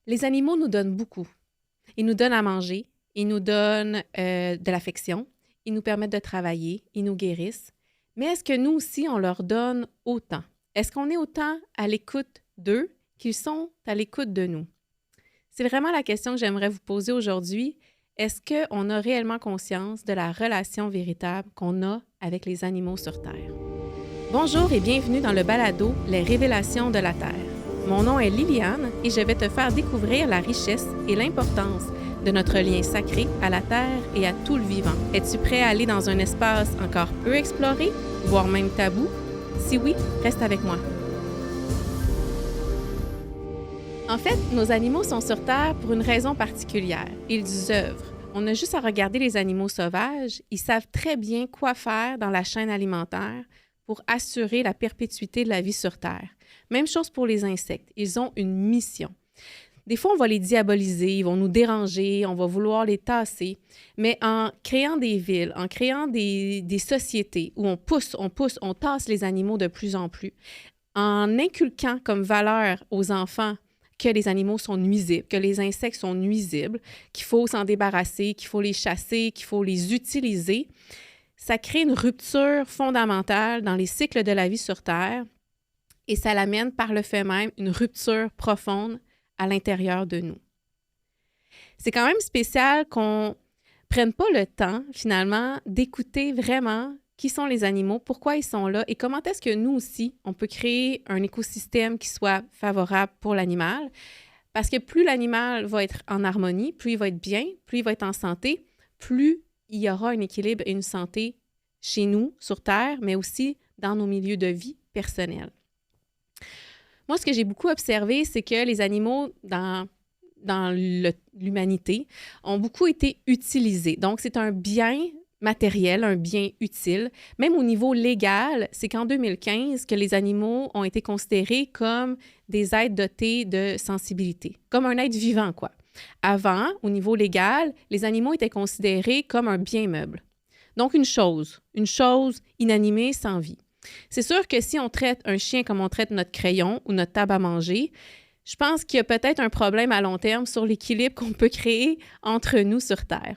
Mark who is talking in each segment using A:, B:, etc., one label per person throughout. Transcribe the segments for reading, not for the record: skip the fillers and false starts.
A: Les animaux nous donnent beaucoup. Ils nous donnent à manger, ils nous donnent de l'affection, ils nous permettent de travailler, ils nous guérissent. Mais est-ce que nous aussi, on leur donne autant? Est-ce qu'on est autant à l'écoute d'eux qu'ils sont à l'écoute de nous? C'est vraiment la question que j'aimerais vous poser aujourd'hui. Est-ce qu'on a réellement conscience de la relation véritable qu'on a avec les animaux sur Terre? Bonjour et bienvenue dans le balado « Les révélations de la Terre ». Mon nom est Liliane et je vais te faire découvrir la richesse et l'importance de notre lien sacré à la Terre et à tout le vivant. Es-tu prêt à aller dans un espace encore peu exploré, voire même tabou? Si oui, reste avec moi. En fait, nos animaux sont sur Terre pour une raison particulière. Ils œuvrent. On a juste à regarder les animaux sauvages. Ils savent très bien quoi faire dans la chaîne alimentaire pour assurer la perpétuité de la vie sur Terre. Même chose pour les insectes. Ils ont une mission. Des fois, on va les diaboliser, ils vont nous déranger, on va vouloir les tasser. Mais en créant des villes, en créant des sociétés où on tasse les animaux de plus en plus, en inculquant comme valeur aux enfants que les animaux sont nuisibles, que les insectes sont nuisibles, qu'il faut s'en débarrasser, qu'il faut les chasser, qu'il faut les utiliser, ça crée une rupture fondamentale dans les cycles de la vie sur Terre et ça l'amène par le fait même une rupture profonde à l'intérieur de nous. C'est quand même spécial qu'on ne prenne pas le temps, finalement, d'écouter vraiment qui sont les animaux, pourquoi ils sont là et comment est-ce que nous aussi, on peut créer un écosystème qui soit favorable pour l'animal. Parce que plus l'animal va être en harmonie, plus il va être bien, plus il va être en santé, plus il y aura un équilibre et une santé chez nous, sur Terre, mais aussi dans nos milieux de vie personnels. Moi, ce que j'ai beaucoup observé, c'est que les animaux dans l'humanité ont beaucoup été utilisés. Donc, c'est un bien matériel, un bien utile. Même au niveau légal, c'est qu'en 2015 que les animaux ont été considérés comme des êtres dotés de sensibilité, comme un être vivant, quoi. Avant, au niveau légal, les animaux étaient considérés comme un bien meuble. Donc, une chose inanimée, sans vie. C'est sûr que si on traite un chien comme on traite notre crayon ou notre table à manger, je pense qu'il y a peut-être un problème à long terme sur l'équilibre qu'on peut créer entre nous sur Terre.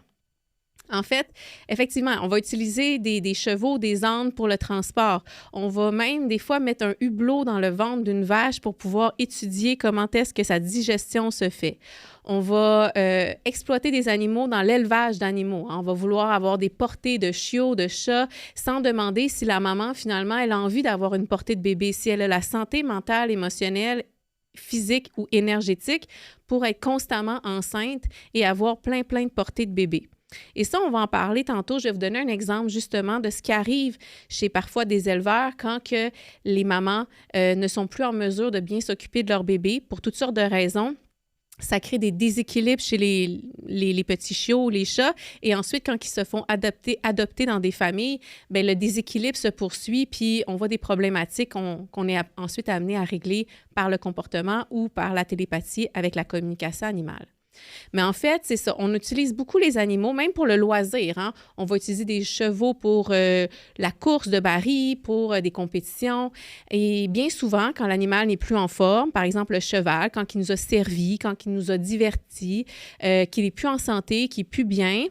A: En fait, effectivement, on va utiliser des chevaux, des ânes pour le transport. On va même des fois mettre un hublot dans le ventre d'une vache pour pouvoir étudier comment est-ce que sa digestion se fait. On va exploiter des animaux dans l'élevage d'animaux. On va vouloir avoir des portées de chiots, de chats, sans demander si la maman, finalement, elle a envie d'avoir une portée de bébé, si elle a la santé mentale, émotionnelle, physique ou énergétique pour être constamment enceinte et avoir plein de portées de bébé. Et ça, on va en parler tantôt. Je vais vous donner un exemple justement de ce qui arrive chez parfois des éleveurs quand que les mamans ne sont plus en mesure de bien s'occuper de leur bébé pour toutes sortes de raisons. Ça crée des déséquilibres chez les petits chiots ou les chats. Et ensuite, quand ils se font adopter dans des familles, bien, le déséquilibre se poursuit, puis on voit des problématiques qu'on est ensuite amené à régler par le comportement ou par la télépathie avec la communication animale. Mais en fait, c'est ça. On utilise beaucoup les animaux, même pour le loisir. Hein? On va utiliser des chevaux pour la course de baril, pour des compétitions. Et bien souvent, quand l'animal n'est plus en forme, par exemple le cheval, quand il nous a servi, quand il nous a divertis, qu'il n'est plus en santé, qu'il n'est plus bien,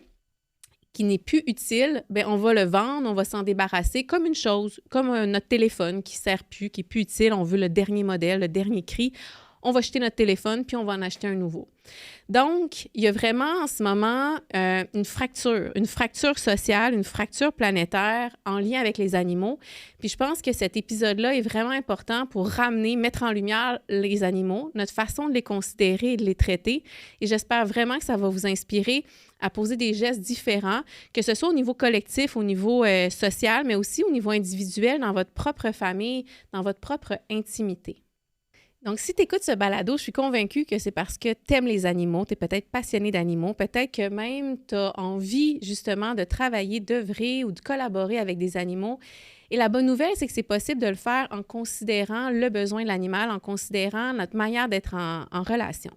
A: qui n'est plus utile, bien, on va le vendre, on va s'en débarrasser comme une chose, comme notre téléphone qui ne sert plus, qui n'est plus utile. On veut le dernier modèle, le dernier cri. On va jeter notre téléphone, puis on va en acheter un nouveau. Donc, il y a vraiment en ce moment une fracture sociale, une fracture planétaire en lien avec les animaux. Puis je pense que cet épisode-là est vraiment important pour mettre en lumière les animaux, notre façon de les considérer et de les traiter. Et j'espère vraiment que ça va vous inspirer à poser des gestes différents, que ce soit au niveau collectif, au niveau social, mais aussi au niveau individuel, dans votre propre famille, dans votre propre intimité. Donc, si tu écoutes ce balado, je suis convaincue que c'est parce que tu aimes les animaux, tu es peut-être passionné d'animaux, peut-être que même tu as envie justement de travailler, d'œuvrer ou de collaborer avec des animaux. Et la bonne nouvelle, c'est que c'est possible de le faire en considérant le besoin de l'animal, en considérant notre manière d'être en relation.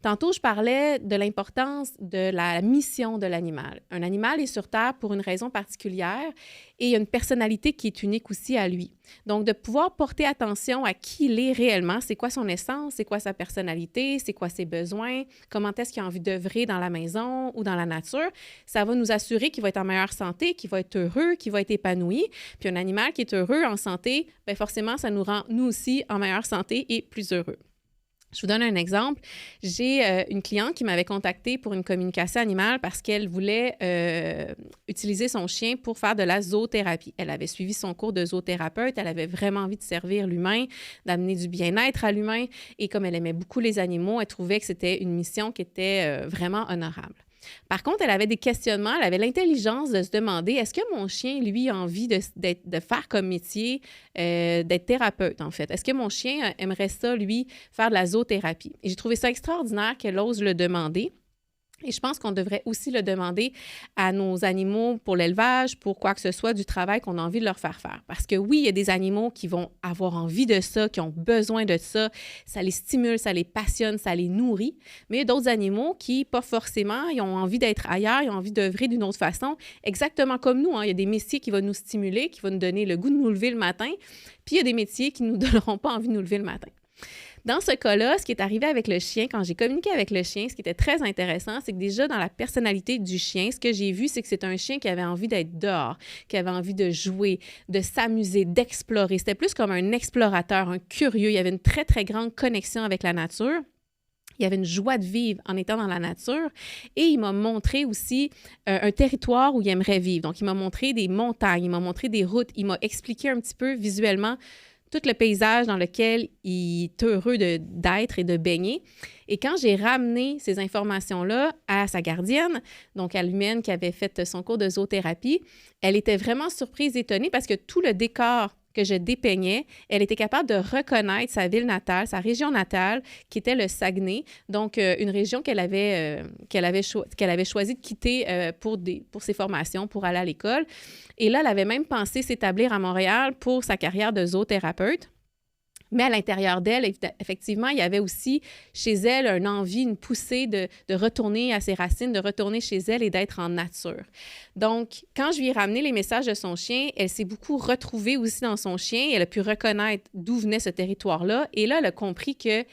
A: Tantôt, je parlais de l'importance de la mission de l'animal. Un animal est sur Terre pour une raison particulière et il y a une personnalité qui est unique aussi à lui. Donc, de pouvoir porter attention à qui il est réellement, c'est quoi son essence, c'est quoi sa personnalité, c'est quoi ses besoins, comment est-ce qu'il a envie d'œuvrer dans la maison ou dans la nature, ça va nous assurer qu'il va être en meilleure santé, qu'il va être heureux, qu'il va être épanoui. Puis un animal qui est heureux, en santé, bien forcément, ça nous rend, nous aussi, en meilleure santé et plus heureux. Je vous donne un exemple. J'ai une cliente qui m'avait contactée pour une communication animale parce qu'elle voulait utiliser son chien pour faire de la zoothérapie. Elle avait suivi son cours de zoothérapeute. Elle avait vraiment envie de servir l'humain, d'amener du bien-être à l'humain. Et comme elle aimait beaucoup les animaux, elle trouvait que c'était une mission qui était vraiment honorable. Par contre, elle avait des questionnements, elle avait l'intelligence de se demander, est-ce que mon chien, lui, a envie de faire comme métier, d'être thérapeute, en fait? Est-ce que mon chien aimerait ça, lui, faire de la zoothérapie? Et j'ai trouvé ça extraordinaire qu'elle ose le demander. Et je pense qu'on devrait aussi le demander à nos animaux pour l'élevage, pour quoi que ce soit du travail qu'on a envie de leur faire faire. Parce que oui, il y a des animaux qui vont avoir envie de ça, qui ont besoin de ça, ça les stimule, ça les passionne, ça les nourrit. Mais il y a d'autres animaux qui, pas forcément, ils ont envie d'être ailleurs, ils ont envie d'œuvrer d'une autre façon, exactement comme nous. Il y a des métiers qui vont nous stimuler, qui vont nous donner le goût de nous lever le matin, puis il y a des métiers qui ne nous donneront pas envie de nous lever le matin. Dans ce cas-là, ce qui est arrivé avec le chien, quand j'ai communiqué avec le chien, ce qui était très intéressant, c'est que déjà dans la personnalité du chien, ce que j'ai vu, c'est que c'est un chien qui avait envie d'être dehors, qui avait envie de jouer, de s'amuser, d'explorer. C'était plus comme un explorateur, un curieux. Il y avait une très, très grande connexion avec la nature. Il y avait une joie de vivre en étant dans la nature et il m'a montré aussi un territoire où il aimerait vivre. Donc, il m'a montré des montagnes, il m'a montré des routes, il m'a expliqué un petit peu visuellement tout le paysage dans lequel il est heureux d'être et de baigner. Et quand j'ai ramené ces informations-là à sa gardienne, donc à l'humaine qui avait fait son cours de zoothérapie, elle était vraiment surprise, étonnée parce que tout le décor que je dépeignais, elle était capable de reconnaître sa ville natale, sa région natale, qui était le Saguenay, donc une région qu'elle avait choisi de quitter pour ses formations, pour aller à l'école. Et là, elle avait même pensé s'établir à Montréal pour sa carrière de zoothérapeute. Mais à l'intérieur d'elle, effectivement, il y avait aussi chez elle une envie, une poussée de retourner à ses racines, de retourner chez elle et d'être en nature. Donc, quand je lui ai ramené les messages de son chien, elle s'est beaucoup retrouvée aussi dans son chien. Elle a pu reconnaître d'où venait ce territoire-là. Et là, elle a compris que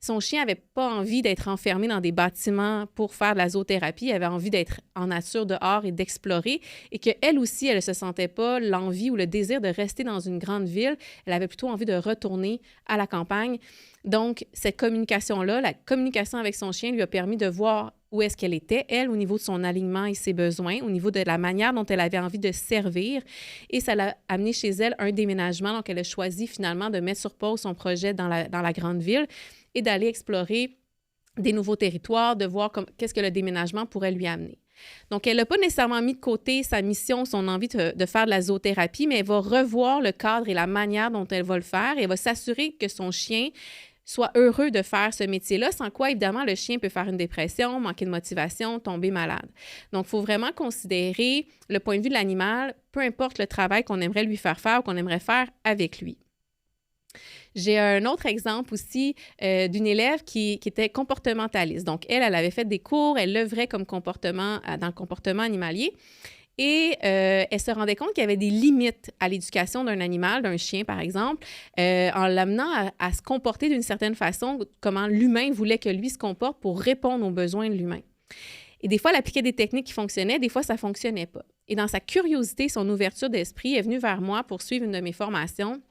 A: son chien n'avait pas envie d'être enfermé dans des bâtiments pour faire de la zoothérapie. Elle avait envie d'être en nature dehors et d'explorer et qu'elle aussi, elle ne se sentait pas l'envie ou le désir de rester dans une grande ville. Elle avait plutôt envie de retourner à la campagne. Donc, cette communication-là, la communication avec son chien lui a permis de voir où est-ce qu'elle était, elle, au niveau de son alignement et ses besoins, au niveau de la manière dont elle avait envie de servir. Et ça l'a amené chez elle un déménagement. Donc, elle a choisi finalement de mettre sur pause son projet dans la grande ville et d'aller explorer des nouveaux territoires, de voir qu'est-ce que le déménagement pourrait lui amener. Donc, elle n'a pas nécessairement mis de côté sa mission, son envie de faire de la zoothérapie, mais elle va revoir le cadre et la manière dont elle va le faire et elle va s'assurer que son chien soit heureux de faire ce métier-là, sans quoi, évidemment, le chien peut faire une dépression, manquer de motivation, tomber malade. Donc, il faut vraiment considérer le point de vue de l'animal, peu importe le travail qu'on aimerait lui faire faire ou qu'on aimerait faire avec lui. J'ai un autre exemple aussi d'une élève qui était comportementaliste. Donc, elle avait fait des cours, elle l'œuvrait comme comportement, dans le comportement animalier. Et elle se rendait compte qu'il y avait des limites à l'éducation d'un animal, d'un chien par exemple, en l'amenant à se comporter d'une certaine façon, comment l'humain voulait que lui se comporte pour répondre aux besoins de l'humain. Et des fois, elle appliquait des techniques qui fonctionnaient, des fois, ça ne fonctionnait pas. Et dans sa curiosité, son ouverture d'esprit, elle est venue vers moi pour suivre une de mes formations.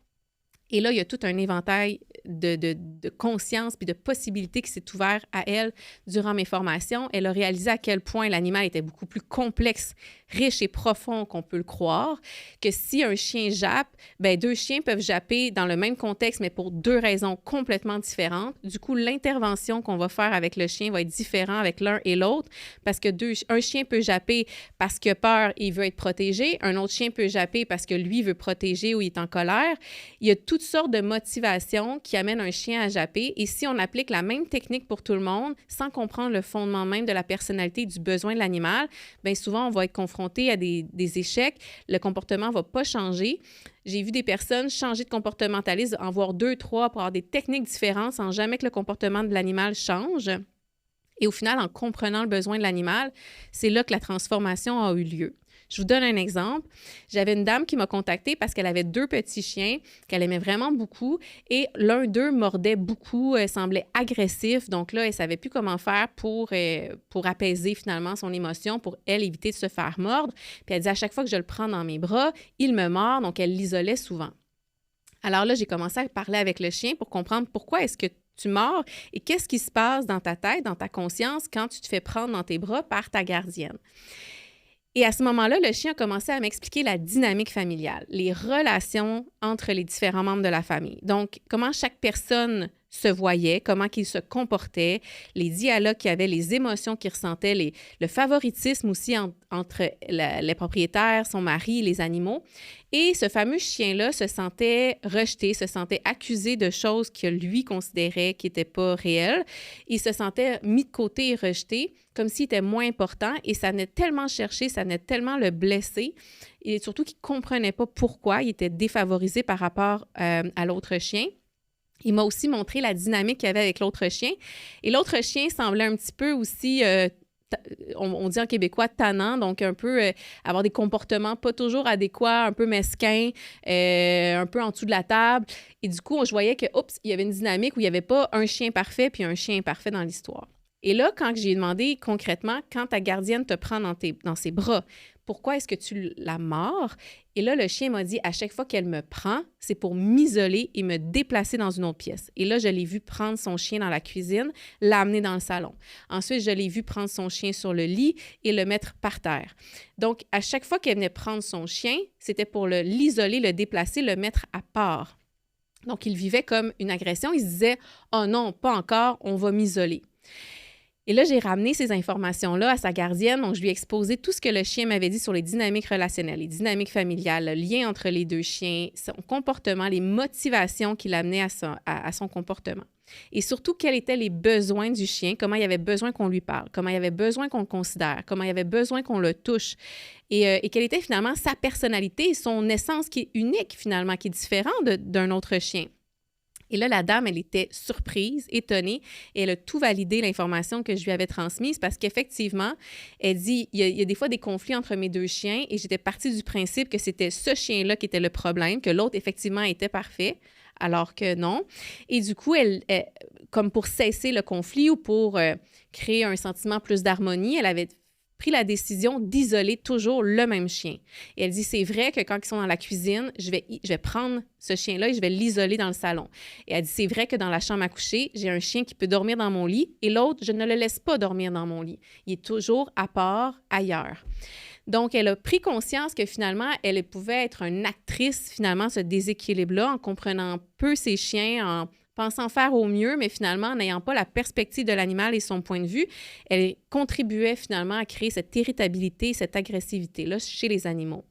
A: Et là, il y a tout un éventail de conscience puis de possibilités qui s'est ouvert à elle durant mes formations. Elle a réalisé à quel point l'animal était beaucoup plus complexe, riche et profond qu'on peut le croire, que si un chien jappe, bien, deux chiens peuvent japper dans le même contexte, mais pour deux raisons complètement différentes. Du coup, l'intervention qu'on va faire avec le chien va être différente avec l'un et l'autre, parce que un chien peut japper parce qu'il a peur et il veut être protégé, un autre chien peut japper parce que lui veut protéger ou il est en colère. Il y a toutes sortes de motivations qui amènent un chien à japper. Et si on applique la même technique pour tout le monde, sans comprendre le fondement même de la personnalité et du besoin de l'animal, bien souvent, on va être confronté à des échecs. Le comportement ne va pas changer. J'ai vu des personnes changer de comportementaliste, en voir 2, 3, pour avoir des techniques différentes sans jamais que le comportement de l'animal change. Et au final, en comprenant le besoin de l'animal, c'est là que la transformation a eu lieu. Je vous donne un exemple. J'avais une dame qui m'a contactée parce qu'elle avait 2 petits chiens qu'elle aimait vraiment beaucoup et l'un d'eux mordait beaucoup, semblait agressif. Donc là, elle ne savait plus comment faire pour apaiser finalement son émotion, pour elle éviter de se faire mordre. Puis elle dit à chaque fois que je le prends dans mes bras, il me mord, donc elle l'isolait souvent. Alors là, j'ai commencé à parler avec le chien pour comprendre pourquoi est-ce que tu mords et qu'est-ce qui se passe dans ta tête, dans ta conscience quand tu te fais prendre dans tes bras par ta gardienne. Et à ce moment-là, le chien a commencé à m'expliquer la dynamique familiale, les relations entre les différents membres de la famille. Donc, comment chaque personne se voyait, comment qu'il se comportait, les dialogues qu'il y avait, les émotions qu'il ressentait, le favoritisme aussi entre les propriétaires, son mari, les animaux. Et ce fameux chien-là se sentait rejeté, se sentait accusé de choses que lui considérait qui n'étaient pas réelles. Il se sentait mis de côté et rejeté, comme s'il était moins important. Et ça venait tellement chercher, ça venait tellement le blesser. Et surtout qu'il ne comprenait pas pourquoi il était défavorisé par rapport à l'autre chien. Il m'a aussi montré la dynamique qu'il y avait avec l'autre chien. Et l'autre chien semblait un petit peu aussi, on dit en québécois, tannant, donc un peu avoir des comportements pas toujours adéquats, un peu mesquins, un peu en dessous de la table. Et du coup, je voyais que, il y avait une dynamique où il n'y avait pas un chien parfait puis un chien imparfait dans l'histoire. Et là, quand j'ai demandé concrètement, quand ta gardienne te prend dans ses bras, pourquoi est-ce que tu la mords? Et là, le chien m'a dit, à chaque fois qu'elle me prend, c'est pour m'isoler et me déplacer dans une autre pièce. Et là, je l'ai vu prendre son chien dans la cuisine, l'amener dans le salon. Ensuite, je l'ai vu prendre son chien sur le lit et le mettre par terre. Donc, à chaque fois qu'elle venait prendre son chien, c'était pour l'isoler, le déplacer, le mettre à part. Donc, il vivait comme une agression. Il se disait, « Oh non, pas encore, on va m'isoler ». Et là, j'ai ramené ces informations-là à sa gardienne. Donc, je lui ai exposé tout ce que le chien m'avait dit sur les dynamiques relationnelles, les dynamiques familiales, le lien entre les 2 chiens, son comportement, les motivations qui l'amenaient à son comportement. Et surtout, quels étaient les besoins du chien, comment il avait besoin qu'on lui parle, comment il avait besoin qu'on le considère, comment il avait besoin qu'on le touche. Et quelle était finalement sa personnalité, son essence qui est unique finalement, qui est différente d'un autre chien. Et là, la dame, elle était surprise, étonnée, et elle a tout validé l'information que je lui avais transmise parce qu'effectivement, elle dit, il y a des fois des conflits entre mes 2 chiens et j'étais partie du principe que c'était ce chien-là qui était le problème, que l'autre, effectivement, était parfait, alors que non. Et du coup, elle comme pour cesser le conflit ou pour créer un sentiment plus d'harmonie, elle avait pris la décision d'isoler toujours le même chien. Et elle dit, c'est vrai que quand ils sont dans la cuisine, je vais prendre ce chien-là et je vais l'isoler dans le salon. Et elle dit, c'est vrai que dans la chambre à coucher, j'ai un chien qui peut dormir dans mon lit et l'autre, je ne le laisse pas dormir dans mon lit. Il est toujours à part, ailleurs. Donc, elle a pris conscience que finalement, elle pouvait être une actrice, finalement, ce déséquilibre-là, en comprenant peu ses chiens, en pensant faire au mieux, mais finalement, en n'ayant pas la perspective de l'animal et son point de vue, elle contribuait finalement à créer cette irritabilité, cette agressivité-là chez les animaux.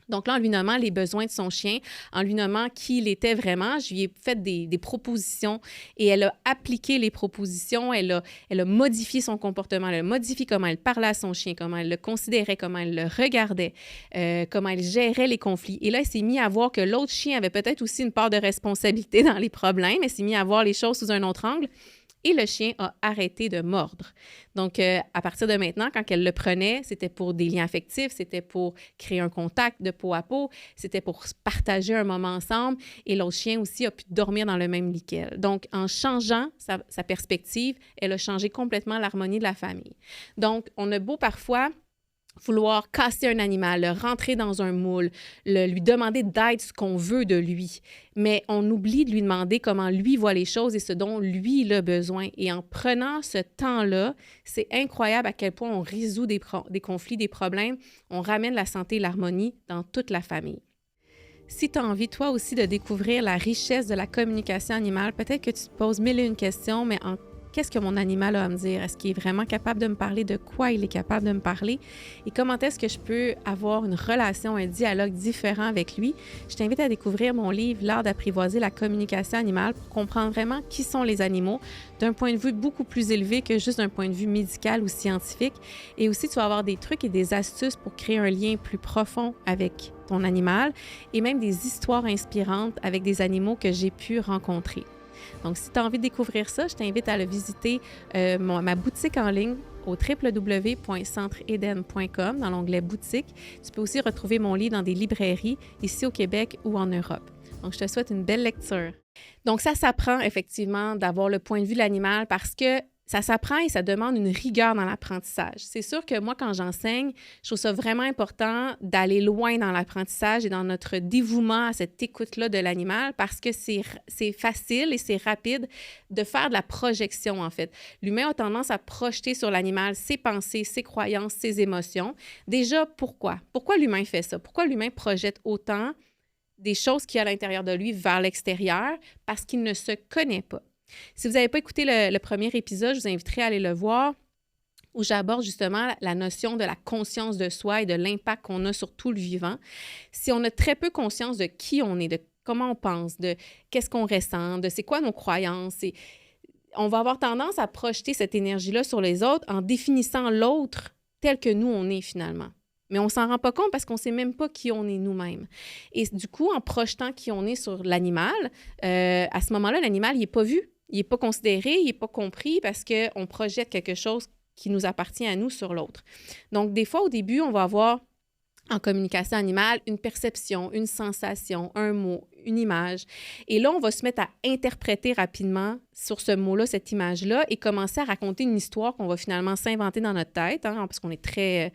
A: Donc là, en lui nommant les besoins de son chien, en lui nommant qui il était vraiment, je lui ai fait des propositions et elle a appliqué les propositions, elle a modifié son comportement, elle a modifié comment elle parlait à son chien, comment elle le considérait, comment elle le regardait, comment elle gérait les conflits. Et là, elle s'est mise à voir que l'autre chien avait peut-être aussi une part de responsabilité dans les problèmes, elle s'est mise à voir les choses sous un autre angle. Et le chien a arrêté de mordre. Donc, à partir de maintenant, quand elle le prenait, c'était pour des liens affectifs, c'était pour créer un contact de peau à peau, c'était pour partager un moment ensemble. Et l'autre chien aussi a pu dormir dans le même lit qu'elle. Donc, en changeant sa perspective, elle a changé complètement l'harmonie de la famille. Donc, on a beau parfois vouloir casser un animal, le rentrer dans un moule, lui demander d'être ce qu'on veut de lui. Mais on oublie de lui demander comment lui voit les choses et ce dont lui il a besoin. Et en prenant ce temps-là, c'est incroyable à quel point on résout des conflits, des problèmes, on ramène la santé et l'harmonie dans toute la famille. Si tu as envie, toi aussi, de découvrir la richesse de la communication animale, peut-être que tu te poses 1001 questions, mais en qu'est-ce que mon animal a à me dire? Est-ce qu'il est vraiment capable de me parler? De quoi il est capable de me parler? Et comment est-ce que je peux avoir une relation, un dialogue différent avec lui? Je t'invite à découvrir mon livre « L'art d'apprivoiser la communication animale » pour comprendre vraiment qui sont les animaux d'un point de vue beaucoup plus élevé que juste d'un point de vue médical ou scientifique. Et aussi, tu vas avoir des trucs et des astuces pour créer un lien plus profond avec ton animal et même des histoires inspirantes avec des animaux que j'ai pu rencontrer. Donc, si tu as envie de découvrir ça, je t'invite à le visiter ma boutique en ligne au www.centreeden.com dans l'onglet boutique. Tu peux aussi retrouver mon livre dans des librairies ici au Québec ou en Europe. Donc, je te souhaite une belle lecture. Donc, ça s'apprend effectivement d'avoir le point de vue de l'animal parce que ça s'apprend et ça demande une rigueur dans l'apprentissage. C'est sûr que moi, quand j'enseigne, je trouve ça vraiment important d'aller loin dans l'apprentissage et dans notre dévouement à cette écoute-là de l'animal parce que c'est facile et c'est rapide de faire de la projection, en fait. L'humain a tendance à projeter sur l'animal ses pensées, ses croyances, ses émotions. Déjà, pourquoi? Pourquoi l'humain fait ça? Pourquoi l'humain projette autant des choses qu'il y a à l'intérieur de lui vers l'extérieur? Parce qu'il ne se connaît pas. Si vous n'avez pas écouté le premier épisode, je vous inviterai à aller le voir où j'aborde justement la notion de la conscience de soi et de l'impact qu'on a sur tout le vivant. Si on a très peu conscience de qui on est, de comment on pense, de qu'est-ce qu'on ressent, de c'est quoi nos croyances, on va avoir tendance à projeter cette énergie-là sur les autres en définissant l'autre tel que nous, on est finalement. Mais on ne s'en rend pas compte parce qu'on ne sait même pas qui on est nous-mêmes. Et du coup, en projetant qui on est sur l'animal, à ce moment-là, l'animal, il n'est pas vu. Il n'est pas considéré, il n'est pas compris parce qu'on projette quelque chose qui nous appartient à nous sur l'autre. Donc, des fois, au début, on va avoir en communication animale une perception, une sensation, un mot, une image. Et là, on va se mettre à interpréter rapidement sur ce mot-là, cette image-là, et commencer à raconter une histoire qu'on va finalement s'inventer dans notre tête, parce qu'on est très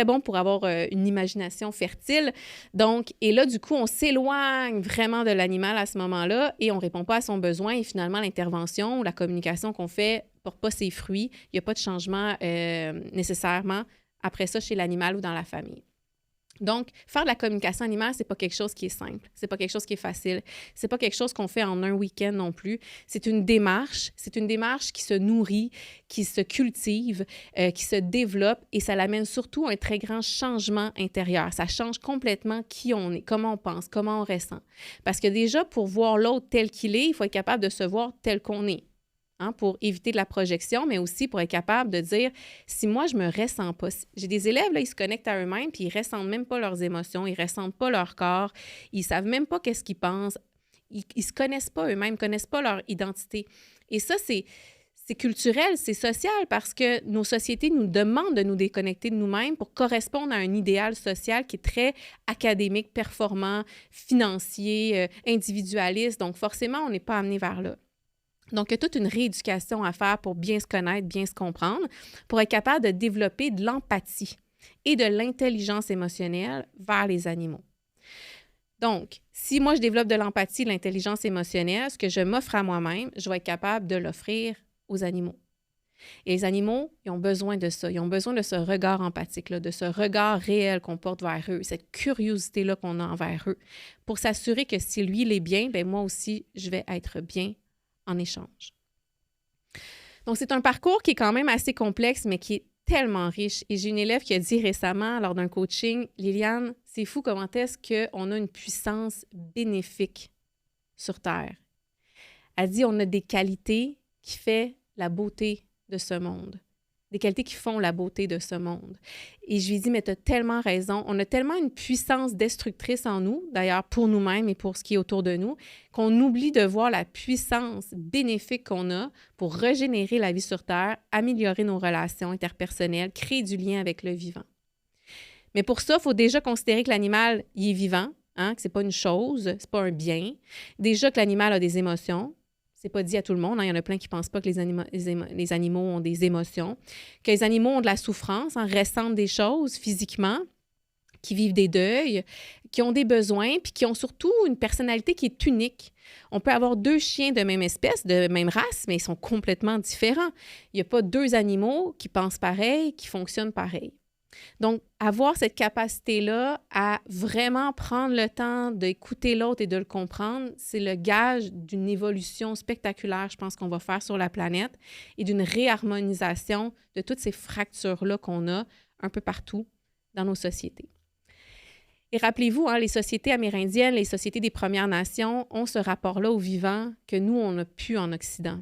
A: bon pour avoir une imagination fertile. Donc, et là, du coup, on s'éloigne vraiment de l'animal à ce moment-là et on ne répond pas à son besoin. Et finalement, l'intervention ou la communication qu'on fait ne porte pas ses fruits. Il n'y a pas de changement nécessairement après ça chez l'animal ou dans la famille. Donc, faire de la communication animale, c'est pas quelque chose qui est simple, c'est pas quelque chose qui est facile, c'est pas quelque chose qu'on fait en un week-end non plus. C'est une démarche qui se nourrit, qui se cultive, qui se développe et ça l'amène surtout à un très grand changement intérieur. Ça change complètement qui on est, comment on pense, comment on ressent. Parce que déjà, pour voir l'autre tel qu'il est, il faut être capable de se voir tel qu'on est. Pour éviter de la projection, mais aussi pour être capable de dire si moi, je me ressens pas. J'ai des élèves, là, ils se connectent à eux-mêmes puis ils ne ressentent même pas leurs émotions, ils ne ressentent pas leur corps, ils ne savent même pas qu'est-ce qu'ils pensent, ils ne se connaissent pas eux-mêmes, ne connaissent pas leur identité. Et ça, c'est culturel, c'est social parce que nos sociétés nous demandent de nous déconnecter de nous-mêmes pour correspondre à un idéal social qui est très académique, performant, financier, individualiste. Donc, forcément, on n'est pas amené vers là. Donc, il y a toute une rééducation à faire pour bien se connaître, bien se comprendre, pour être capable de développer de l'empathie et de l'intelligence émotionnelle vers les animaux. Donc, si moi, je développe de l'empathie, de l'intelligence émotionnelle, ce que je m'offre à moi-même, je vais être capable de l'offrir aux animaux. Et les animaux, ils ont besoin de ça. Ils ont besoin de ce regard empathique-là, de ce regard réel qu'on porte vers eux, cette curiosité-là qu'on a envers eux, pour s'assurer que si lui, il est bien, bien moi aussi, je vais être bien en échange. Donc, c'est un parcours qui est quand même assez complexe, mais qui est tellement riche. Et j'ai une élève qui a dit récemment, lors d'un coaching, « Liliane, c'est fou comment est-ce qu'on a une puissance bénéfique sur Terre. » Elle dit, on a des qualités qui font la beauté de ce monde. Des qualités qui font la beauté de ce monde. Et je lui dis, mais tu as tellement raison. On a tellement une puissance destructrice en nous, d'ailleurs pour nous-mêmes et pour ce qui est autour de nous, qu'on oublie de voir la puissance bénéfique qu'on a pour régénérer la vie sur Terre, améliorer nos relations interpersonnelles, créer du lien avec le vivant. Mais pour ça, il faut déjà considérer que l'animal, il est vivant, que ce n'est pas une chose, ce n'est pas un bien. Déjà que l'animal a des émotions. C'est pas dit à tout le monde. Il y en a plein qui ne pensent pas que les animaux ont des émotions, que les animaux ont de la souffrance, ressentent des choses physiquement, qui vivent des deuils, qui ont des besoins, puis qui ont surtout une personnalité qui est unique. On peut avoir 2 chiens de même espèce, de même race, mais ils sont complètement différents. Il n'y a pas 2 animaux qui pensent pareil, qui fonctionnent pareil. Donc, avoir cette capacité-là à vraiment prendre le temps d'écouter l'autre et de le comprendre, c'est le gage d'une évolution spectaculaire, je pense, qu'on va faire sur la planète et d'une réharmonisation de toutes ces fractures-là qu'on a un peu partout dans nos sociétés. Et rappelez-vous, les sociétés amérindiennes, les sociétés des Premières Nations ont ce rapport-là au vivant que nous, on n'a plus en Occident.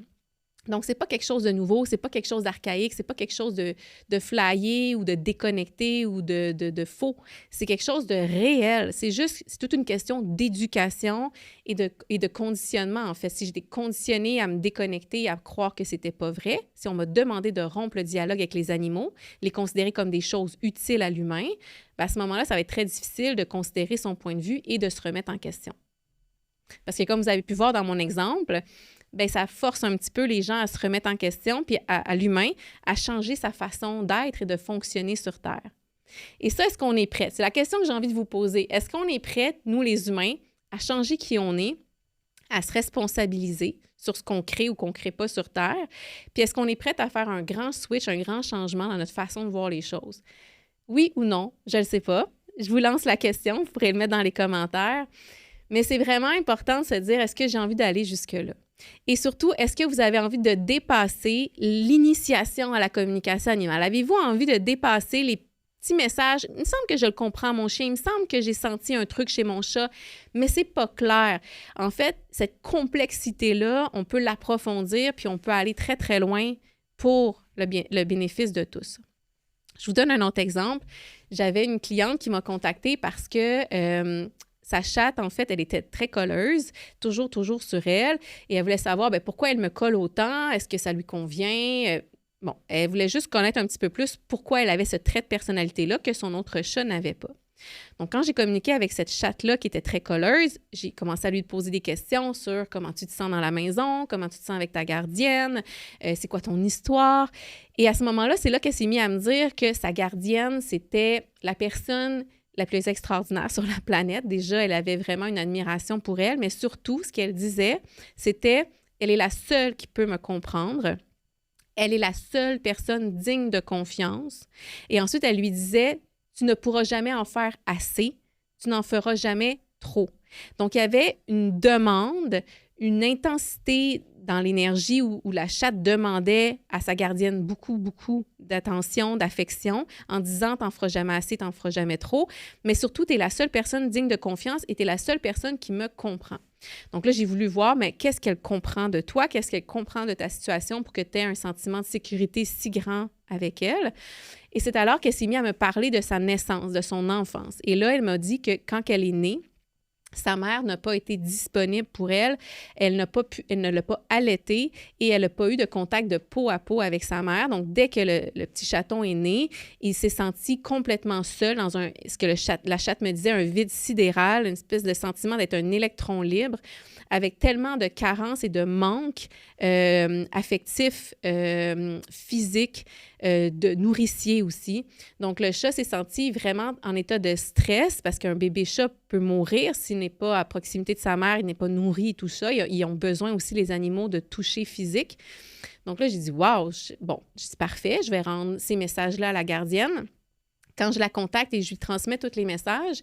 A: Donc, c'est pas quelque chose de nouveau, c'est pas quelque chose d'archaïque, c'est pas quelque chose de flyé ou de déconnecté ou de faux. C'est quelque chose de réel. C'est toute une question d'éducation et de conditionnement, en fait. Si j'étais conditionnée à me déconnecter, à croire que c'était pas vrai, si on m'a demandé de rompre le dialogue avec les animaux, les considérer comme des choses utiles à l'humain, bien, à ce moment-là, ça va être très difficile de considérer son point de vue et de se remettre en question. Parce que comme vous avez pu voir dans mon exemple, bien, ça force un petit peu les gens à se remettre en question, puis à l'humain, à changer sa façon d'être et de fonctionner sur Terre. Et ça, est-ce qu'on est prêt? C'est la question que j'ai envie de vous poser. Est-ce qu'on est prêt, nous les humains, à changer qui on est, à se responsabiliser sur ce qu'on crée ou qu'on ne crée pas sur Terre? Puis est-ce qu'on est prêt à faire un grand switch, un grand changement dans notre façon de voir les choses? Oui ou non? Je ne le sais pas. Je vous lance la question, vous pourrez le mettre dans les commentaires. Mais c'est vraiment important de se dire, est-ce que j'ai envie d'aller jusque-là? Et surtout, est-ce que vous avez envie de dépasser l'initiation à la communication animale? Avez-vous envie de dépasser les petits messages? Il me semble que je le comprends, mon chien. Il me semble que j'ai senti un truc chez mon chat, mais c'est pas clair. En fait, cette complexité-là, on peut l'approfondir, puis on peut aller très, très loin pour le bénéfice de tous. Je vous donne un autre exemple. J'avais une cliente qui m'a contactée parce que sa chatte, en fait, elle était très colleuse, toujours sur elle, et elle voulait savoir pourquoi elle me colle autant, est-ce que ça lui convient? Bon, elle voulait juste connaître un petit peu plus pourquoi elle avait ce trait de personnalité-là que son autre chat n'avait pas. Donc, quand j'ai communiqué avec cette chatte-là qui était très colleuse, j'ai commencé à lui poser des questions sur comment tu te sens dans la maison, comment tu te sens avec ta gardienne, c'est quoi ton histoire. Et à ce moment-là, c'est là qu'elle s'est mise à me dire que sa gardienne, c'était la personne la plus extraordinaire sur la planète. Déjà, elle avait vraiment une admiration pour elle, mais surtout, ce qu'elle disait, c'était « elle est la seule qui peut me comprendre ». Elle est la seule personne digne de confiance. Et ensuite, elle lui disait « tu ne pourras jamais en faire assez, tu n'en feras jamais trop ». Donc, il y avait une demande, une intensité dans l'énergie où la chatte demandait à sa gardienne beaucoup d'attention, d'affection, en disant « t'en feras jamais assez, t'en feras jamais trop ». Mais surtout, tu es la seule personne digne de confiance et tu es la seule personne qui me comprend. Donc là, j'ai voulu voir, mais qu'est-ce qu'elle comprend de toi? Qu'est-ce qu'elle comprend de ta situation pour que tu aies un sentiment de sécurité si grand avec elle? Et c'est alors qu'elle s'est mise à me parler de sa naissance, de son enfance. Et là, elle m'a dit que quand elle est née, sa mère n'a pas été disponible pour elle, elle ne l'a pas allaitée et elle n'a pas eu de contact de peau à peau avec sa mère. Donc, dès que le petit chaton est né, il s'est senti complètement seul dans ce que la chatte me disait, un vide sidéral, une espèce de sentiment d'être un électron libre, avec tellement de carences et de manques affectifs, physiques, de nourricier aussi. Donc, le chat s'est senti vraiment en état de stress parce qu'un bébé chat peut mourir s'il n'est pas à proximité de sa mère, il n'est pas nourri et tout ça. Ils ont besoin aussi, les animaux, de toucher physique. Donc là, j'ai dit, wow, c'est parfait, je vais rendre ces messages-là à la gardienne. Quand je la contacte et je lui transmets tous les messages,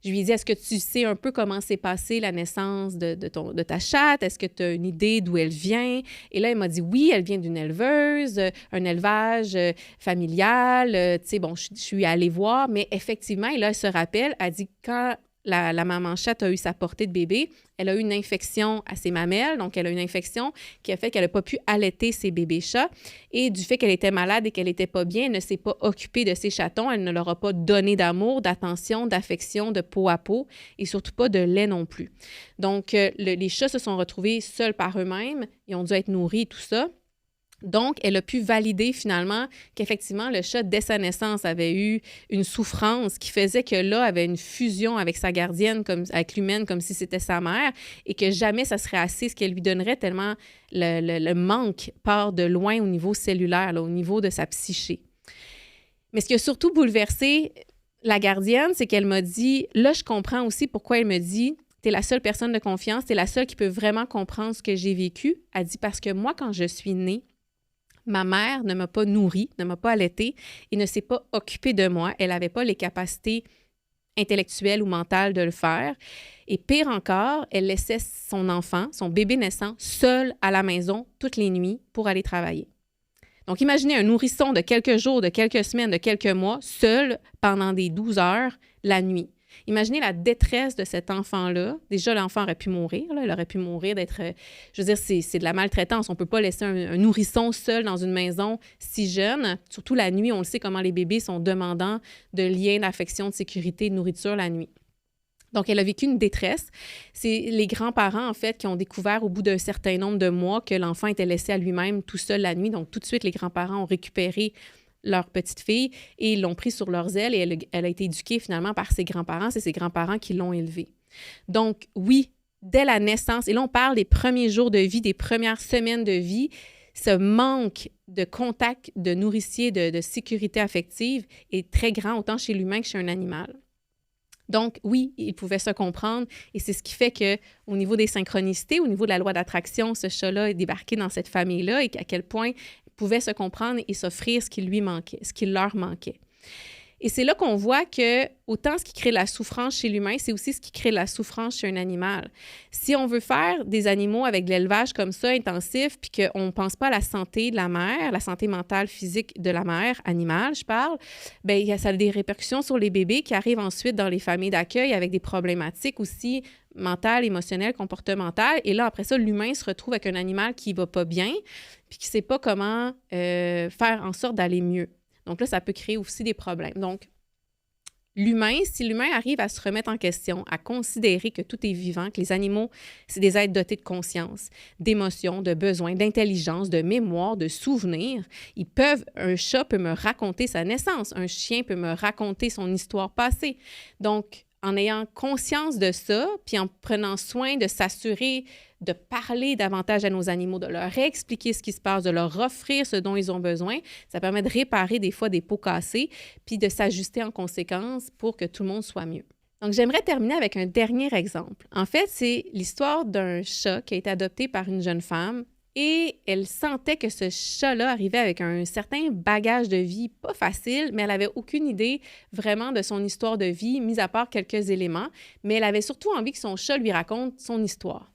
A: je lui ai dit, est-ce que tu sais un peu comment s'est passée la naissance de ta chatte? Est-ce que tu as une idée d'où elle vient? Et là, elle m'a dit, oui, elle vient d'une éleveuse, un élevage familial. Tu sais, bon, je suis allée voir, mais effectivement, et là, elle se rappelle, elle dit, quand la maman chatte a eu sa portée de bébé, elle a eu une infection à ses mamelles, donc elle a une infection qui a fait qu'elle n'a pas pu allaiter ses bébés chats. Et du fait qu'elle était malade et qu'elle n'était pas bien, elle ne s'est pas occupée de ses chatons, elle ne leur a pas donné d'amour, d'attention, d'affection, de peau à peau et surtout pas de lait non plus. Donc, les chats se sont retrouvés seuls par eux-mêmes, ils ont dû être nourris et tout ça. Donc, elle a pu valider finalement qu'effectivement, le chat, dès sa naissance, avait eu une souffrance qui faisait que là, avait une fusion avec sa gardienne, avec l'humaine, comme si c'était sa mère, et que jamais ça serait assez ce qu'elle lui donnerait tellement le manque part de loin au niveau cellulaire, là, au niveau de sa psyché. Mais ce qui a surtout bouleversé la gardienne, c'est qu'elle m'a dit, là, je comprends aussi pourquoi elle me dit, t'es la seule personne de confiance, t'es la seule qui peut vraiment comprendre ce que j'ai vécu. Elle dit, parce que moi, quand je suis née, Ma mère ne m'a pas nourrie, ne m'a pas allaitée et ne s'est pas occupée de moi. Elle n'avait pas les capacités intellectuelle ou mentale de le faire. Et pire encore, elle laissait son enfant, son bébé naissant, seul à la maison toutes les nuits pour aller travailler. Donc, imaginez un nourrisson de quelques jours, de quelques semaines, de quelques mois, seul pendant des 12 heures la nuit. Imaginez la détresse de cet enfant-là. Déjà, l'enfant aurait pu mourir. Là. Il aurait pu mourir d'être... je veux dire, c'est de la maltraitance. On ne peut pas laisser un nourrisson seul dans une maison si jeune. Surtout la nuit, on le sait comment les bébés sont demandants de liens, d'affection, de sécurité, de nourriture la nuit. Donc, elle a vécu une détresse. C'est les grands-parents, en fait, qui ont découvert au bout d'un certain nombre de mois que l'enfant était laissé à lui-même tout seul la nuit. Donc, tout de suite, les grands-parents ont récupéré leur petite fille et ils l'ont pris sur leurs ailes et elle a été éduquée finalement par ses grands-parents. C'est ses grands-parents qui l'ont élevée. Donc, oui, dès la naissance, et là, on parle des premiers jours de vie, des premières semaines de vie, ce manque de contact, de nourricier, de sécurité affective est très grand, autant chez l'humain que chez un animal. Donc, oui, ils pouvaient se comprendre et c'est ce qui fait qu'au niveau des synchronicités, au niveau de la loi d'attraction, ce chat-là est débarqué dans cette famille-là et à quel point ils pouvaient se comprendre et s'offrir ce qui lui manquait, ce qui leur manquait. Et c'est là qu'on voit que autant ce qui crée la souffrance chez l'humain, c'est aussi ce qui crée la souffrance chez un animal. Si on veut faire des animaux avec de l'élevage comme ça, intensif, puis qu'on ne pense pas à la santé de la mère, la santé mentale, physique de la mère, animale, je parle, bien, ça a des répercussions sur les bébés qui arrivent ensuite dans les familles d'accueil avec des problématiques aussi mentales, émotionnelles, comportementales. Et là, après ça, l'humain se retrouve avec un animal qui ne va pas bien, puis qui ne sait pas comment faire en sorte d'aller mieux. Donc là, ça peut créer aussi des problèmes. Donc, si l'humain arrive à se remettre en question, à considérer que tout est vivant, que les animaux, c'est des êtres dotés de conscience, d'émotions, de besoins, d'intelligence, de mémoire, de souvenirs, un chat peut me raconter sa naissance, un chien peut me raconter son histoire passée. Donc, en ayant conscience de ça, puis en prenant soin de s'assurer de parler davantage à nos animaux, de leur expliquer ce qui se passe, de leur offrir ce dont ils ont besoin, ça permet de réparer des fois des pots cassés, puis de s'ajuster en conséquence pour que tout le monde soit mieux. Donc, j'aimerais terminer avec un dernier exemple. En fait, c'est l'histoire d'un chat qui a été adopté par une jeune femme et elle sentait que ce chat-là arrivait avec un certain bagage de vie, pas facile, mais elle n'avait aucune idée vraiment de son histoire de vie, mis à part quelques éléments, mais elle avait surtout envie que son chat lui raconte son histoire.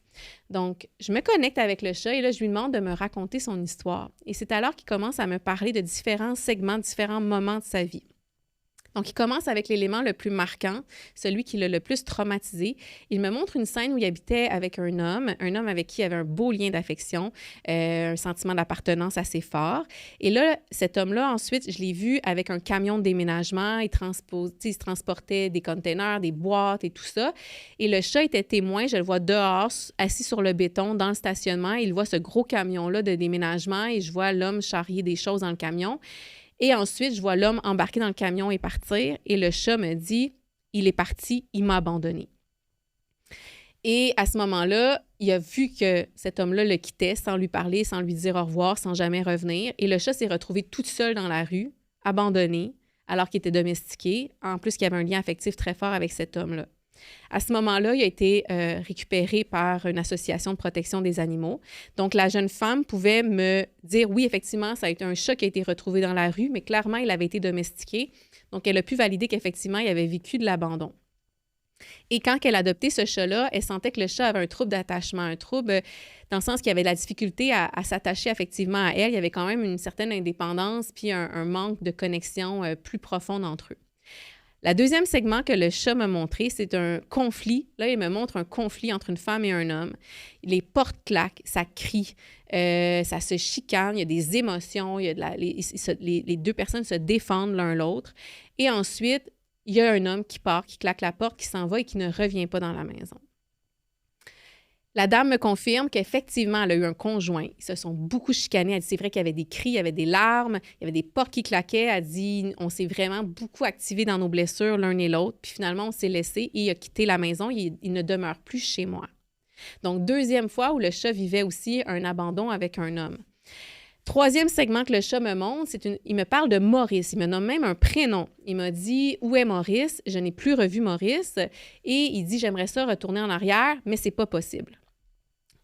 A: Donc, je me connecte avec le chat et là, je lui demande de me raconter son histoire. Et c'est alors qu'il commence à me parler de différents segments, différents moments de sa vie. Donc, il commence avec l'élément le plus marquant, celui qui l'a le plus traumatisé. Il me montre une scène où il habitait avec un homme avec qui il avait un beau lien d'affection, un sentiment d'appartenance assez fort. Et là, cet homme-là, ensuite, je l'ai vu avec un camion de déménagement. Il se transportait des containers, des boîtes et tout ça. Et le chat était témoin, je le vois dehors, assis sur le béton dans le stationnement. Il voit ce gros camion-là de déménagement et je vois l'homme charrier des choses dans le camion. Et ensuite, je vois l'homme embarquer dans le camion et partir. Et le chat me dit, il est parti, il m'a abandonné. Et à ce moment-là, il a vu que cet homme-là le quittait sans lui parler, sans lui dire au revoir, sans jamais revenir. Et le chat s'est retrouvé tout seul dans la rue, abandonné, alors qu'il était domestiqué. En plus, qu'il y avait un lien affectif très fort avec cet homme-là. À ce moment-là, il a été récupéré par une association de protection des animaux. Donc, la jeune femme pouvait me dire, oui, effectivement, ça a été un chat qui a été retrouvé dans la rue, mais clairement, il avait été domestiqué. Donc, elle a pu valider qu'effectivement, il avait vécu de l'abandon. Et quand elle a adopté ce chat-là, elle sentait que le chat avait un trouble d'attachement, un trouble dans le sens qu'il avait de la difficulté à s'attacher affectivement à elle. Il y avait quand même une certaine indépendance puis un manque de connexion plus profonde entre eux. Le deuxième segment que le chat m'a montré, c'est un conflit. Là, il me montre un conflit entre une femme et un homme. Les portes claquent, ça crie, ça se chicane, il y a des émotions, les deux personnes se défendent l'un l'autre. Et ensuite, il y a un homme qui part, qui claque la porte, qui s'en va et qui ne revient pas dans la maison. La dame me confirme qu'effectivement, elle a eu un conjoint. Ils se sont beaucoup chicanés. Elle dit, c'est vrai qu'il y avait des cris, il y avait des larmes, il y avait des portes qui claquaient. Elle dit, on s'est vraiment beaucoup activés dans nos blessures l'un et l'autre. Puis finalement, on s'est laissé et il a quitté la maison. Il ne demeure plus chez moi. Donc, deuxième fois où le chat vivait aussi un abandon avec un homme. Troisième segment que le chat me montre, il me parle de Maurice. Il me nomme même un prénom. Il m'a dit, où est Maurice? Je n'ai plus revu Maurice. Et il dit, j'aimerais ça retourner en arrière, mais c'est pas possible.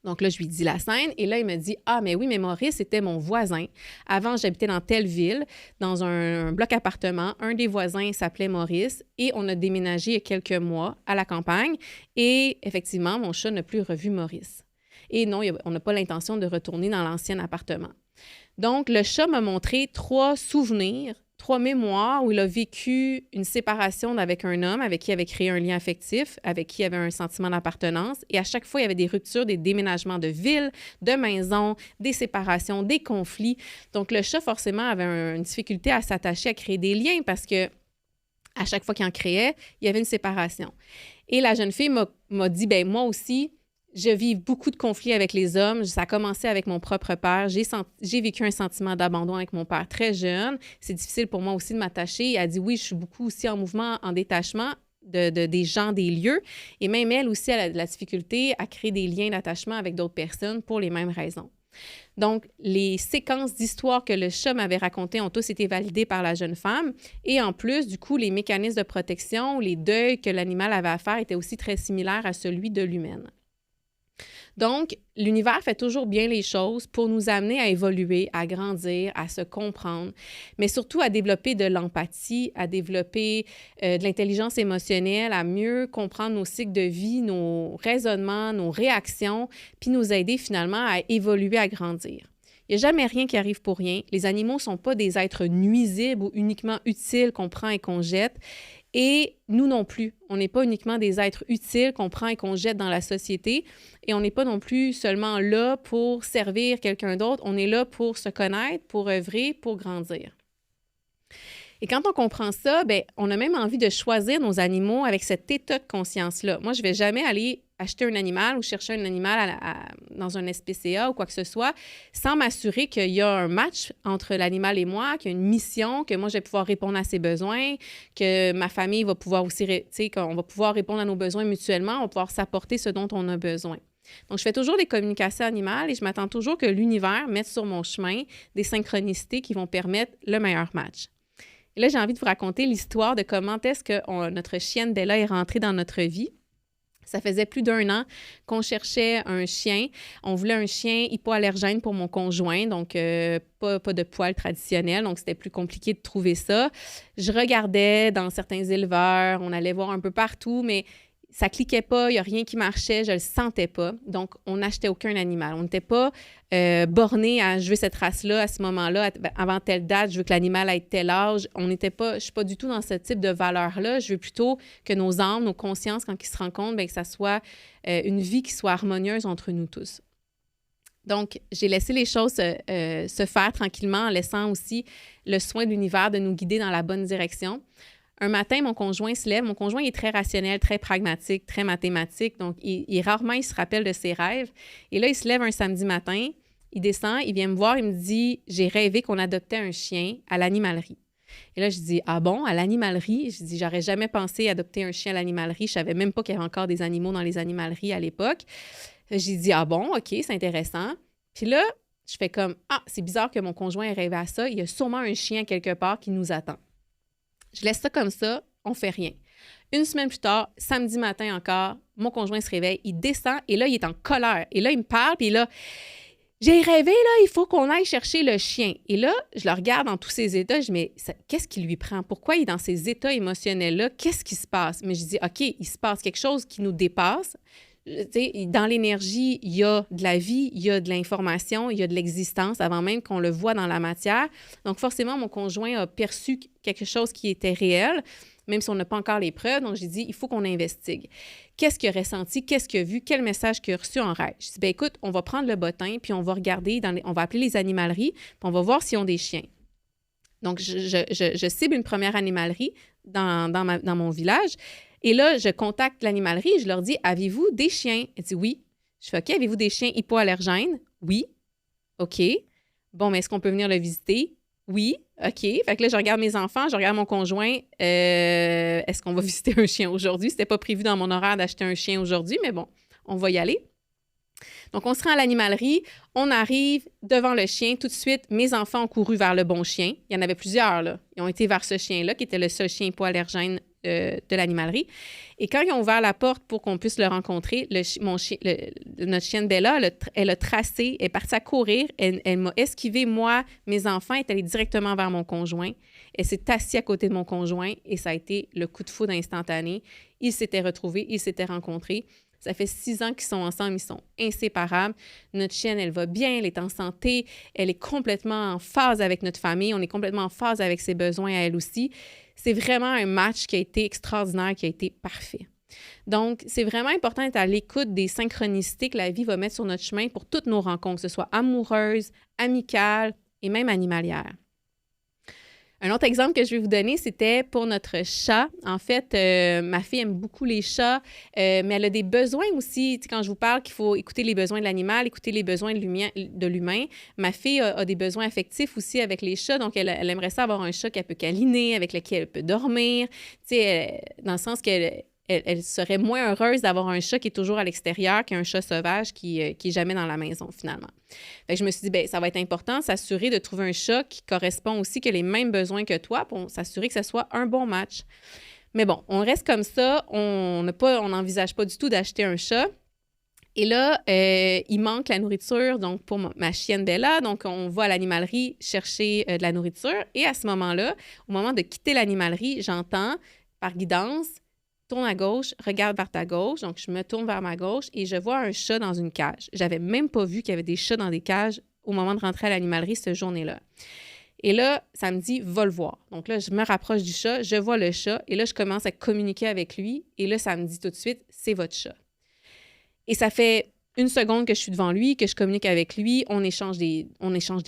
A: Donc là, je lui dis la scène et là, il me dit « Ah, mais oui, mais Maurice, c'était mon voisin. Avant, j'habitais dans telle ville, dans un bloc appartement. Un des voisins s'appelait Maurice et on a déménagé il y a quelques mois à la campagne et effectivement, mon chat n'a plus revu Maurice. Et non, on n'a pas l'intention de retourner dans l'ancien appartement. » Donc, le chat m'a montré 3 souvenirs, 3 mémoires où il a vécu une séparation avec un homme avec qui il avait créé un lien affectif, avec qui il avait un sentiment d'appartenance. Et à chaque fois, il y avait des ruptures, des déménagements de ville, de maison, des séparations, des conflits. Donc, le chat, forcément, avait une difficulté à s'attacher, à créer des liens parce que à chaque fois qu'il en créait, il y avait une séparation. Et la jeune fille m'a dit, bien, moi aussi, je vis beaucoup de conflits avec les hommes. Ça a commencé avec mon propre père. J'ai vécu un sentiment d'abandon avec mon père très jeune. C'est difficile pour moi aussi de m'attacher. Elle dit oui, je suis beaucoup aussi en mouvement, en détachement des gens, des lieux. Et même elle aussi, elle a de la difficulté à créer des liens d'attachement avec d'autres personnes pour les mêmes raisons. Donc, les séquences d'histoires que le chat m'avait racontées ont tous été validées par la jeune femme. Et en plus, du coup, les mécanismes de protection, les deuils que l'animal avait à faire étaient aussi très similaires à celui de l'humaine. Donc, l'univers fait toujours bien les choses pour nous amener à évoluer, à grandir, à se comprendre, mais surtout à développer de l'empathie, à développer de l'intelligence émotionnelle, à mieux comprendre nos cycles de vie, nos raisonnements, nos réactions, puis nous aider finalement à évoluer, à grandir. Il n'y a jamais rien qui arrive pour rien. Les animaux ne sont pas des êtres nuisibles ou uniquement utiles qu'on prend et qu'on jette. Et nous non plus. On n'est pas uniquement des êtres utiles qu'on prend et qu'on jette dans la société. Et on n'est pas non plus seulement là pour servir quelqu'un d'autre. On est là pour se connaître, pour œuvrer, pour grandir. Et quand on comprend ça, bien, on a même envie de choisir nos animaux avec cet état de conscience-là. Moi, je ne vais jamais aller acheter un animal ou chercher un animal dans un SPCA ou quoi que ce soit sans m'assurer qu'il y a un match entre l'animal et moi, qu'il y a une mission, que moi, je vais pouvoir répondre à ses besoins, que ma famille va pouvoir aussi, tu sais, qu'on va pouvoir répondre à nos besoins mutuellement, on va pouvoir s'apporter ce dont on a besoin. Donc, je fais toujours des communications animales et je m'attends toujours que l'univers mette sur mon chemin des synchronicités qui vont permettre le meilleur match. Et là, j'ai envie de vous raconter l'histoire de comment est-ce que notre chienne Bella est rentrée dans notre vie. Ça faisait plus d'1 an qu'on cherchait un chien. On voulait un chien hypoallergène pour mon conjoint, donc pas de poils traditionnels, donc c'était plus compliqué de trouver ça. Je regardais dans certains éleveurs, on allait voir un peu partout, mais ça cliquait pas, il n'y a rien qui marchait, je le sentais pas. Donc, on n'achetait aucun animal. On n'était pas borné à « je veux cette race-là à ce moment-là, avant telle date, je veux que l'animal ait tel âge ». Je ne suis pas du tout dans ce type de valeur-là. Je veux plutôt que nos âmes, nos consciences, quand ils se rencontrent, bien, que ça soit une vie qui soit harmonieuse entre nous tous. Donc, j'ai laissé les choses se faire tranquillement en laissant aussi le soin de l'univers de nous guider dans la bonne direction. Un matin, mon conjoint se lève. Mon conjoint est très rationnel, très pragmatique, très mathématique. Donc, rarement, il se rappelle de ses rêves. Et là, il se lève un samedi matin, il descend, il vient me voir, il me dit « J'ai rêvé qu'on adoptait un chien à l'animalerie ». Et là, je dis « Ah bon, à l'animalerie? » Je dis « J'aurais jamais pensé adopter un chien à l'animalerie. Je savais même pas qu'il y avait encore des animaux dans les animaleries à l'époque. » J'ai dit « Ah bon, OK, c'est intéressant. » Puis là, je fais comme « Ah, c'est bizarre que mon conjoint ait rêvé à ça. Il y a sûrement un chien quelque part qui nous attend. » Je laisse ça comme ça, on fait rien. 1 semaine plus tard, samedi matin encore, mon conjoint se réveille, il descend et là, il est en colère. Et là, il me parle, puis là, j'ai rêvé, là, il faut qu'on aille chercher le chien. Et là, je le regarde dans tous ses états, je dis, mais qu'est-ce qui lui prend? Pourquoi il est dans ces états émotionnels-là? Qu'est-ce qui se passe? Mais je dis, OK, il se passe quelque chose qui nous dépasse. Dans l'énergie, il y a de la vie, il y a de l'information, il y a de l'existence avant même qu'on le voit dans la matière. Donc, forcément, mon conjoint a perçu quelque chose qui était réel, même si on n'a pas encore les preuves. Donc, j'ai dit, il faut qu'on investigue. Qu'est-ce qu'il a ressenti? Qu'est-ce qu'il a vu? Quel message qu'il a reçu en rêve? Je dis, bien, écoute, on va prendre le bottin, puis on va regarder, on va appeler les animaleries, puis on va voir s'ils ont des chiens. Donc, je cible une première animalerie dans mon village. Et là, je contacte l'animalerie et je leur dis « Avez-vous des chiens? » Elle dit « Oui. » Je fais « OK, avez-vous des chiens hypoallergènes? » « Oui. » « OK. Bon, mais est-ce qu'on peut venir le visiter? » « Oui. » « OK. » Fait que là, je regarde mes enfants, je regarde mon conjoint. Est-ce qu'on va visiter un chien aujourd'hui? C'était pas prévu dans mon horaire d'acheter un chien aujourd'hui, mais bon, on va y aller. Donc, on se rend à l'animalerie, on arrive devant le chien. Tout de suite, mes enfants ont couru vers le bon chien. Il y en avait plusieurs, là. Ils ont été vers ce chien-là, qui était le seul chien hypoallergène de l'animalerie. Et quand ils ont ouvert la porte pour qu'on puisse le rencontrer, notre chienne Bella, elle a tracé, elle est partie à courir, elle m'a esquivé, moi, mes enfants, elle est allée directement vers mon conjoint. Elle s'est assise à côté de mon conjoint et ça a été le coup de foudre instantané. Ils s'étaient retrouvés, ils s'étaient rencontrés. Ça fait 6 ans qu'ils sont ensemble, ils sont inséparables. Notre chienne, elle va bien, elle est en santé, elle est complètement en phase avec notre famille, on est complètement en phase avec ses besoins à elle aussi. C'est vraiment un match qui a été extraordinaire, qui a été parfait. Donc, c'est vraiment important d'être à l'écoute des synchronicités que la vie va mettre sur notre chemin pour toutes nos rencontres, que ce soit amoureuses, amicales et même animalières. Un autre exemple que je vais vous donner, c'était pour notre chat. En fait, ma fille aime beaucoup les chats, mais elle a des besoins aussi. Tu sais, quand je vous parle qu'il faut écouter les besoins de l'animal, écouter les besoins de l'humain, ma fille a des besoins affectifs aussi avec les chats. Donc, elle aimerait ça avoir un chat qu'elle peut câliner, avec lequel elle peut dormir. Tu sais, dans le sens qu'elle elle serait moins heureuse d'avoir un chat qui est toujours à l'extérieur qu'un chat sauvage qui est jamais dans la maison, finalement. Fait que je me suis dit, bien, ça va être important, s'assurer de trouver un chat qui correspond aussi, qui a les mêmes besoins que toi, pour s'assurer que ce soit un bon match. Mais bon, on reste comme ça, on n'envisage pas du tout d'acheter un chat. Et là, il manque la nourriture, donc pour ma chienne Bella. Donc, on va à l'animalerie chercher de la nourriture. Et à ce moment-là, au moment de quitter l'animalerie, j'entends, par guidance, tourne à gauche, regarde vers ta gauche. Donc, je me tourne vers ma gauche et je vois un chat dans une cage. J'avais même pas vu qu'il y avait des chats dans des cages au moment de rentrer à l'animalerie cette journée-là. Et là, ça me dit, va le voir. Donc là, je me rapproche du chat, je vois le chat et là, je commence à communiquer avec lui. Et là, ça me dit tout de suite, c'est votre chat. Et ça fait 1 seconde que je suis devant lui, que je communique avec lui, on échange des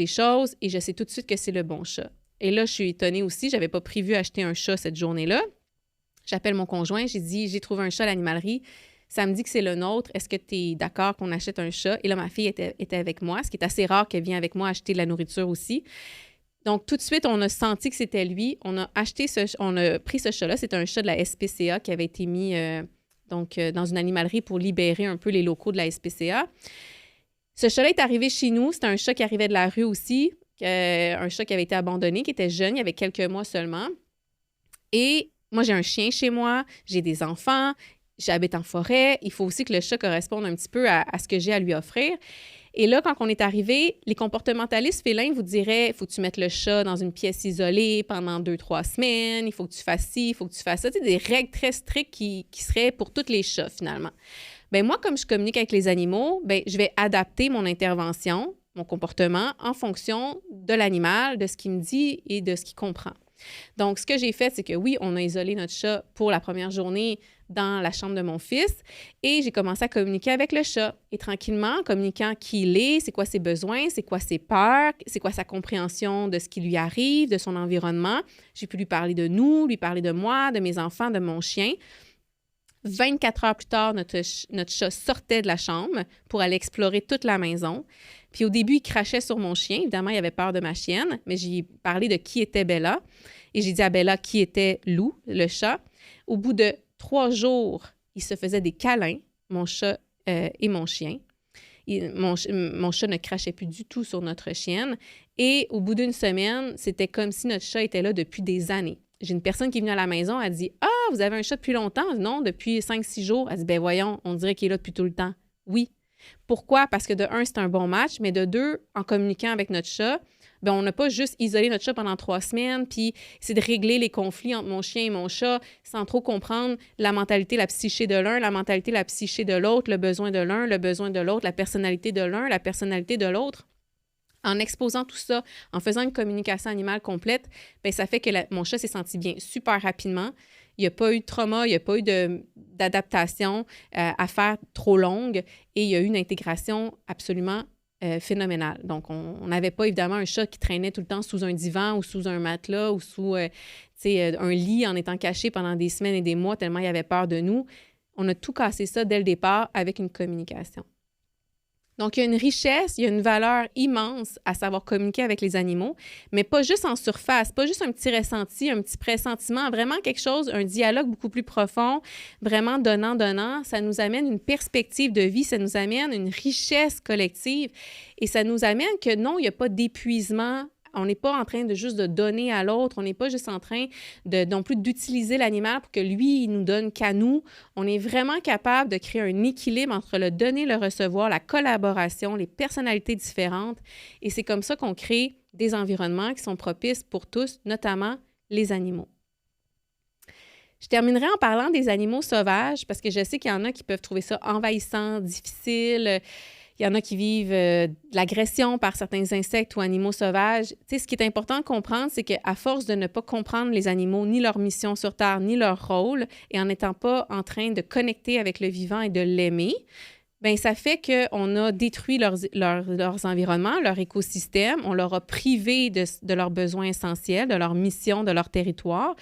A: choses et je sais tout de suite que c'est le bon chat. Et là, je suis étonnée aussi, je n'avais pas prévu acheter un chat cette journée-là. J'appelle mon conjoint, j'ai dit, j'ai trouvé un chat à l'animalerie. Ça me dit que c'est le nôtre. Est-ce que tu es d'accord qu'on achète un chat? Et là, ma fille était avec moi, ce qui est assez rare qu'elle vienne avec moi acheter de la nourriture aussi. Donc, tout de suite, on a senti que c'était lui. On a pris ce chat-là. C'est un chat de la SPCA qui avait été mis dans une animalerie pour libérer un peu les locaux de la SPCA. Ce chat-là est arrivé chez nous. C'était un chat qui arrivait de la rue aussi, un chat qui avait été abandonné, qui était jeune, il y avait quelques mois seulement. Et moi, j'ai un chien chez moi, j'ai des enfants, j'habite en forêt. Il faut aussi que le chat corresponde un petit peu à ce que j'ai à lui offrir. Et là, quand on est arrivé, les comportementalistes félins vous diraient, il faut que tu mettes le chat dans une pièce isolée pendant 2-3 semaines, il faut que tu fasses ci, il faut que tu fasses ça. Tu sais, des règles très strictes qui seraient pour tous les chats, finalement. Bien, moi, comme je communique avec les animaux, bien, je vais adapter mon intervention, mon comportement, en fonction de l'animal, de ce qu'il me dit et de ce qu'il comprend. Donc, ce que j'ai fait, c'est que oui, on a isolé notre chat pour la première journée dans la chambre de mon fils et j'ai commencé à communiquer avec le chat. Et tranquillement, en communiquant qui il est, c'est quoi ses besoins, c'est quoi ses peurs, c'est quoi sa compréhension de ce qui lui arrive, de son environnement. J'ai pu lui parler de nous, lui parler de moi, de mes enfants, de mon chien. 24 heures plus tard, notre chat sortait de la chambre pour aller explorer toute la maison. Puis au début, il crachait sur mon chien. Évidemment, il avait peur de ma chienne, mais j'ai parlé de qui était Bella. Et j'ai dit à Bella qui était Lou, le chat. Au bout de 3 jours, il se faisait des câlins, mon chat et mon chien. Mon chat ne crachait plus du tout sur notre chienne. Et au bout d'1 semaine, c'était comme si notre chat était là depuis des années. J'ai une personne qui est venue à la maison, elle dit « Ah, vous avez un chat depuis longtemps? » Non, depuis 5-6 jours. Elle dit « Ben voyons, on dirait qu'il est là depuis tout le temps. » Oui. Pourquoi? Parce que de 1, c'est un bon match, mais de 2, en communiquant avec notre chat, bien, on n'a pas juste isolé notre chat pendant 3 semaines, puis c'est de régler les conflits entre mon chien et mon chat sans trop comprendre la mentalité, la psyché de l'un, la mentalité, la psyché de l'autre, le besoin de l'un, le besoin de l'autre, la personnalité de l'un, la personnalité de l'autre. En exposant tout ça, en faisant une communication animale complète, bien, ça fait que mon chat s'est senti bien super rapidement. Il n'y a pas eu de trauma, il n'y a pas eu d'adaptation à faire trop longue et il y a eu une intégration absolument phénoménale. Donc, on n'avait pas évidemment un chat qui traînait tout le temps sous un divan ou sous un matelas ou sous un lit en étant caché pendant des semaines et des mois tellement il avait peur de nous. On a tout cassé ça dès le départ avec une communication. Donc, il y a une richesse, il y a une valeur immense à savoir communiquer avec les animaux, mais pas juste en surface, pas juste un petit ressenti, un petit pressentiment, vraiment quelque chose, un dialogue beaucoup plus profond, vraiment donnant. Ça nous amène une perspective de vie, ça nous amène une richesse collective et ça nous amène que non, il n'y a pas d'épuisement On n'est pas en train de juste de donner à l'autre. On n'est pas juste en train de non plus d'utiliser l'animal pour que lui, il nous donne qu'à nous. On est vraiment capable de créer un équilibre entre le donner, le recevoir, la collaboration, les personnalités différentes. Et c'est comme ça qu'on crée des environnements qui sont propices pour tous, notamment les animaux. Je terminerai en parlant des animaux sauvages parce que je sais qu'il y en a qui peuvent trouver ça envahissant, difficile. Il y en a qui vivent de l'agression par certains insectes ou animaux sauvages. Tu sais, ce qui est important de comprendre, c'est qu'à force de ne pas comprendre les animaux, ni leur mission sur Terre, ni leur rôle, et en n'étant pas en train de connecter avec le vivant et de l'aimer, bien, ça fait qu'on a détruit leurs environnements, leur écosystème, on leur a privé de leurs besoins essentiels, de leur mission, de leur territoire,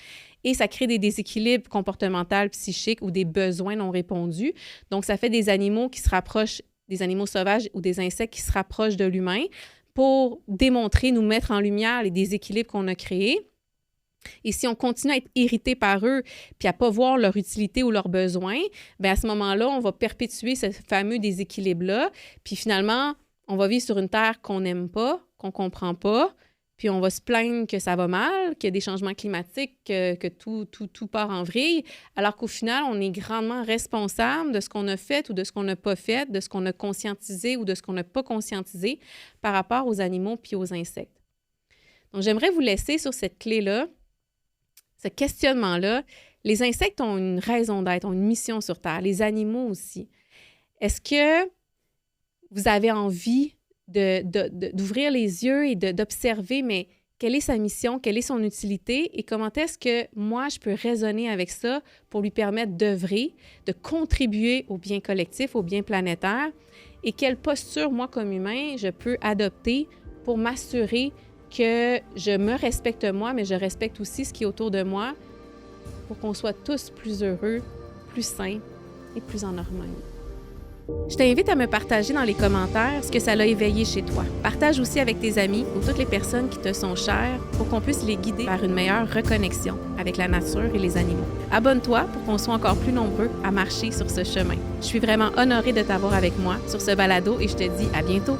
A: et ça crée des déséquilibres comportementaux, psychiques ou des besoins non répondus. Donc, ça fait des animaux qui se rapprochent, des animaux sauvages ou des insectes qui se rapprochent de l'humain pour démontrer, nous mettre en lumière les déséquilibres qu'on a créés. Et si on continue à être irrité par eux puis à ne pas voir leur utilité ou leurs besoins, bien à ce moment-là, on va perpétuer ce fameux déséquilibre-là. Puis finalement, on va vivre sur une terre qu'on n'aime pas, qu'on ne comprend pas, puis on va se plaindre que ça va mal, qu'il y a des changements climatiques, que tout part en vrille, alors qu'au final, on est grandement responsable de ce qu'on a fait ou de ce qu'on n'a pas fait, de ce qu'on a conscientisé ou de ce qu'on n'a pas conscientisé par rapport aux animaux puis aux insectes. Donc, j'aimerais vous laisser sur cette clé-là, ce questionnement-là. Les insectes ont une raison d'être, ont une mission sur Terre, les animaux aussi. Est-ce que vous avez envie d'ouvrir les yeux et d'observer, mais quelle est sa mission, quelle est son utilité et comment est-ce que moi, je peux raisonner avec ça pour lui permettre d'œuvrer, de contribuer au bien collectif, au bien planétaire et quelle posture, moi, comme humain, je peux adopter pour m'assurer que je me respecte moi, mais je respecte aussi ce qui est autour de moi pour qu'on soit tous plus heureux, plus sains et plus en harmonie. Je t'invite à me partager dans les commentaires ce que ça l'a éveillé chez toi. Partage aussi avec tes amis ou toutes les personnes qui te sont chères pour qu'on puisse les guider vers une meilleure reconnexion avec la nature et les animaux. Abonne-toi pour qu'on soit encore plus nombreux à marcher sur ce chemin. Je suis vraiment honorée de t'avoir avec moi sur ce balado et je te dis à bientôt.